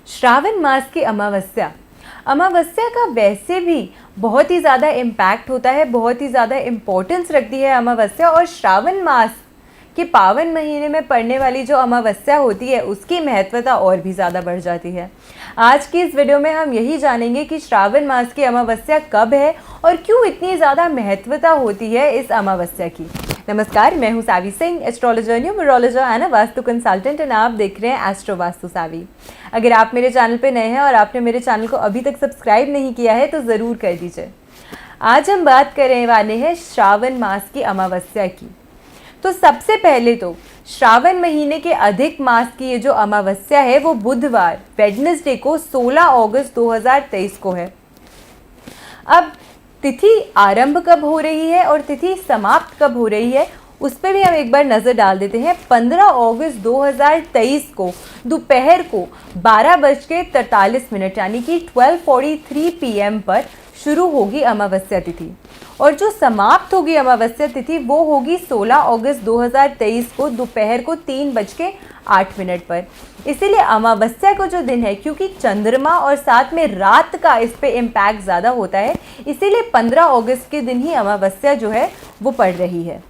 श्रावण मास की अमावस्या। अमावस्या का वैसे भी बहुत ही ज़्यादा इम्पैक्ट होता है, बहुत ही ज़्यादा इम्पोर्टेंस रखती है अमावस्या। और श्रावण मास के पावन महीने में पड़ने वाली जो अमावस्या होती है उसकी महत्वता और भी ज़्यादा बढ़ जाती है। आज की इस वीडियो में हम यही जानेंगे कि श्रावण मास की अमावस्या कब है और क्यों इतनी ज़्यादा महत्वता होती है इस अमावस्या की। नमस्कार, मैं हूं Savi Singh, astrologer, numerologist and vastu consultant, and आप देख रहे हैं एस्ट्रो वास्तु सावी। अगर आप मेरे चैनल पे नए हैं और आपने मेरे चैनल को अभी तक सब्सक्राइब नहीं किया है तो ज़रूर कर दीजिए। आज हम बात करने वाले हैं श्रावण मास की अमावस्या की। तो सबसे पहले तो श्रावण महीने के अधिक मास की ये जो अमावस्या है वो बुधवार वेडनेसडे को 16 अगस्त 2023 को है। अब तिथि आरंभ कब हो रही है और तिथि समाप्त कब हो रही है उस पर भी हम एक बार नज़र डाल देते हैं। 15 अगस्त 2023 को दोपहर को 12:43 यानी कि 12:43 PM पर शुरू होगी अमावस्या तिथि, और जो समाप्त होगी अमावस्या तिथि वो होगी 16 अगस्त 2023 को दोपहर को 3:08 पर। इसीलिए अमावस्या को जो दिन है, क्योंकि चंद्रमा और साथ में रात का इस पे इम्पैक्ट ज़्यादा होता है, इसीलिए 15 अगस्त के दिन ही अमावस्या जो है वो पड़ रही है।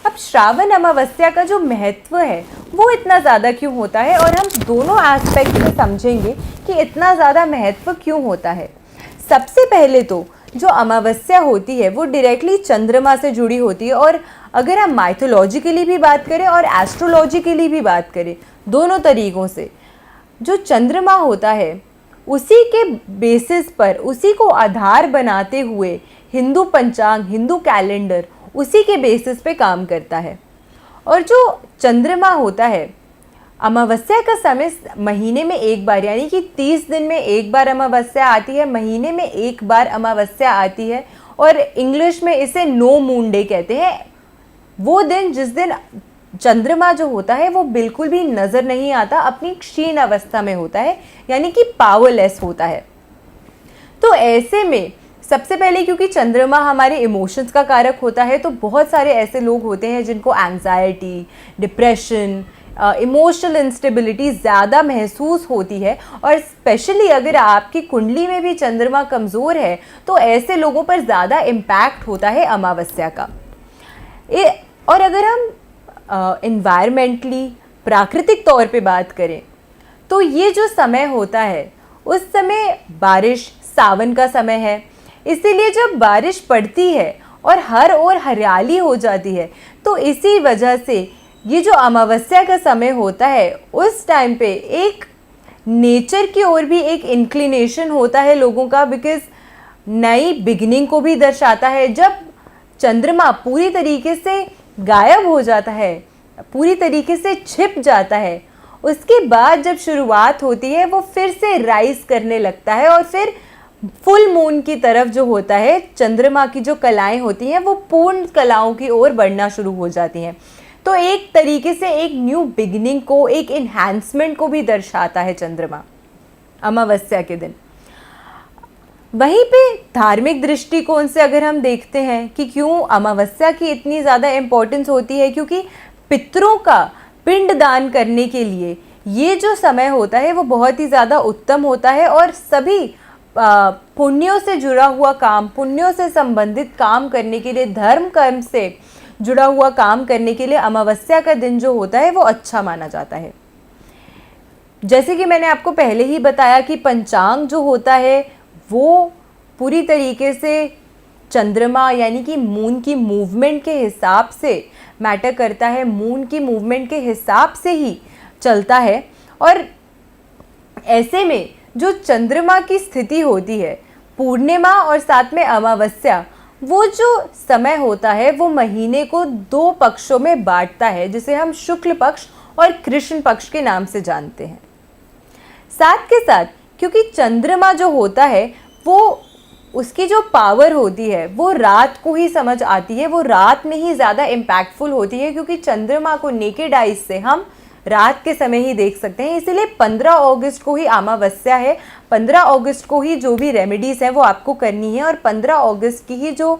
अब श्रावण अमावस्या का जो महत्व है वो इतना ज़्यादा क्यों होता है, और हम दोनों एस्पेक्ट में समझेंगे कि इतना ज़्यादा महत्व क्यों होता है। सबसे पहले तो जो अमावस्या होती है वो डायरेक्टली चंद्रमा से जुड़ी होती है, और अगर हम माइथोलॉजिकली भी बात करें और एस्ट्रोलॉजिकली भी बात करें, दोनों तरीक़ों से जो चंद्रमा होता है उसी के बेसिस पर, उसी को आधार बनाते हुए हिंदू पंचांग, हिंदू कैलेंडर उसी के बेसिस पे काम करता है। और जो चंद्रमा होता है, अमावस्या का समय महीने में एक बार, यानी कि 30 दिन में एक बार अमावस्या आती है, महीने में एक बार अमावस्या आती है, और इंग्लिश में इसे नो मून डे कहते हैं। वो दिन जिस दिन चंद्रमा जो होता है वो बिल्कुल भी नज़र नहीं आता, अपनी क्षीण अवस्था में होता है, यानी कि पावरलेस होता है। तो ऐसे में सबसे पहले, क्योंकि चंद्रमा हमारे इमोशंस का कारक होता है, तो बहुत सारे ऐसे लोग होते हैं जिनको एंजाइटी, डिप्रेशन, इमोशनल इंस्टेबिलिटी ज़्यादा महसूस होती है। और स्पेशली अगर आपकी कुंडली में भी चंद्रमा कमज़ोर है तो ऐसे लोगों पर ज़्यादा इम्पैक्ट होता है अमावस्या का। और अगर हम इन्वायरमेंटली, प्राकृतिक तौर पे बात करें तो ये जो समय होता है उस समय बारिश, सावन का समय है, इसीलिए जब बारिश पड़ती है और हर ओर हरियाली हो जाती है, तो इसी वजह से ये जो अमावस्या का समय होता है उस टाइम पे एक नेचर की ओर भी एक इंक्लिनेशन होता है लोगों का, बिकॉज नई बिगिनिंग को भी दर्शाता है। जब चंद्रमा पूरी तरीके से गायब हो जाता है, पूरी तरीके से छिप जाता है, उसके बाद जब शुरुआत होती है वो फिर से राइज करने लगता है, और फिर फुल मून की तरफ जो होता है चंद्रमा की जो कलाएं होती हैं वो पूर्ण कलाओं की ओर बढ़ना शुरू हो जाती हैं। तो एक तरीके से एक न्यू बिगिनिंग को, एक इन्हांसमेंट को भी दर्शाता है चंद्रमा अमावस्या के दिन। वहीं पे धार्मिक दृष्टिकोण से अगर हम देखते हैं कि क्यों अमावस्या की इतनी ज़्यादा इम्पोर्टेंस होती है, क्योंकि पितरों का पिंड दान करने के लिए ये जो समय होता है वो बहुत ही ज़्यादा उत्तम होता है, और सभी पुण्यों से जुड़ा हुआ काम, पुण्यों से संबंधित काम करने के लिए, धर्म कर्म से जुड़ा हुआ काम करने के लिए अमावस्या का दिन जो होता है वो अच्छा माना जाता है। जैसे कि मैंने आपको पहले ही बताया कि पंचांग जो होता है वो पूरी तरीके से चंद्रमा यानी कि मून की मूवमेंट के हिसाब से मैटर करता है, मून की मूवमेंट के हिसाब से ही चलता है। और ऐसे में जो चंद्रमा की स्थिति होती है, पूर्णिमा और साथ में अमावस्या, वो जो समय होता है वो महीने को 2 पक्षों में बांटता है, जिसे हम शुक्ल पक्ष और कृष्ण पक्ष के नाम से जानते हैं। साथ के साथ क्योंकि चंद्रमा जो होता है वो, उसकी जो पावर होती है वो रात को ही समझ आती है, वो रात में ही ज़्यादा इम्पैक्टफुल होती है, क्योंकि चंद्रमा को नेकेड आइज से हम रात के समय ही देख सकते हैं। इसीलिए 15 अगस्त को ही अमावस्या है, 15 अगस्त को ही जो भी रेमेडीज़ हैं वो आपको करनी है, और 15 अगस्त की ही जो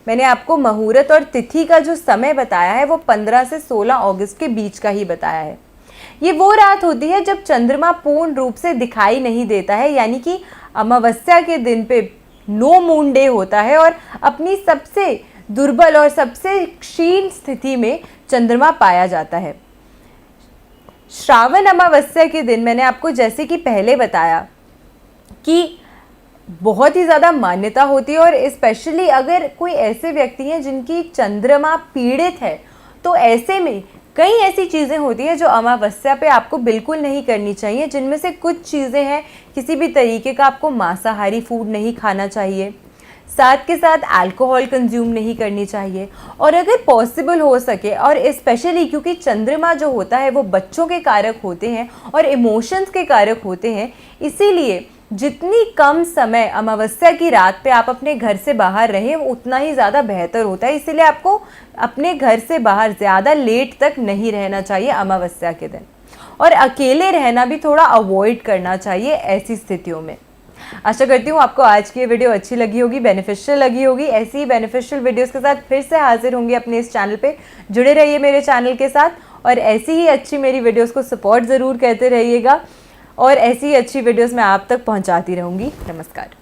मैंने आपको मुहूर्त और तिथि का जो समय बताया है वो 15 से 16 अगस्त के बीच का ही बताया है। ये वो रात होती है जब चंद्रमा पूर्ण रूप से दिखाई नहीं देता है, यानी कि अमावस्या के दिन पे नो मून डे होता है और अपनी सबसे दुर्बल और सबसे क्षीण स्थिति में चंद्रमा पाया जाता है। श्रावण अमावस्या के दिन मैंने आपको जैसे कि पहले बताया कि बहुत ही ज़्यादा मान्यता होती है, और स्पेशली अगर कोई ऐसे व्यक्ति हैं जिनकी चंद्रमा पीड़ित है, तो ऐसे में कई ऐसी चीज़ें होती हैं जो अमावस्या पे आपको बिल्कुल नहीं करनी चाहिए, जिनमें से कुछ चीज़ें हैं, किसी भी तरीके का आपको मांसाहारी फूड नहीं खाना चाहिए, साथ के साथ अल्कोहल कंज्यूम नहीं करनी चाहिए, और अगर पॉसिबल हो सके, और स्पेशली क्योंकि चंद्रमा जो होता है वो बच्चों के कारक होते हैं और इमोशंस के कारक होते हैं, इसीलिए जितनी कम समय अमावस्या की रात पे आप अपने घर से बाहर रहें उतना ही ज़्यादा बेहतर होता है। इसीलिए आपको अपने घर से बाहर ज़्यादा लेट तक नहीं रहना चाहिए अमावस्या के दिन, और अकेले रहना भी थोड़ा अवॉइड करना चाहिए ऐसी स्थितियों में। आशा करती हूँ आपको आज की ये वीडियो अच्छी लगी होगी, बेनिफिशियल लगी होगी। ऐसी ही बेनिफिशियल वीडियोस के साथ फिर से हाजिर होंगी अपने इस चैनल पे। जुड़े रहिए मेरे चैनल के साथ, और ऐसी ही अच्छी मेरी वीडियोस को सपोर्ट ज़रूर करते रहिएगा, और ऐसी ही अच्छी वीडियोस मैं आप तक पहुँचाती रहूँगी। नमस्कार।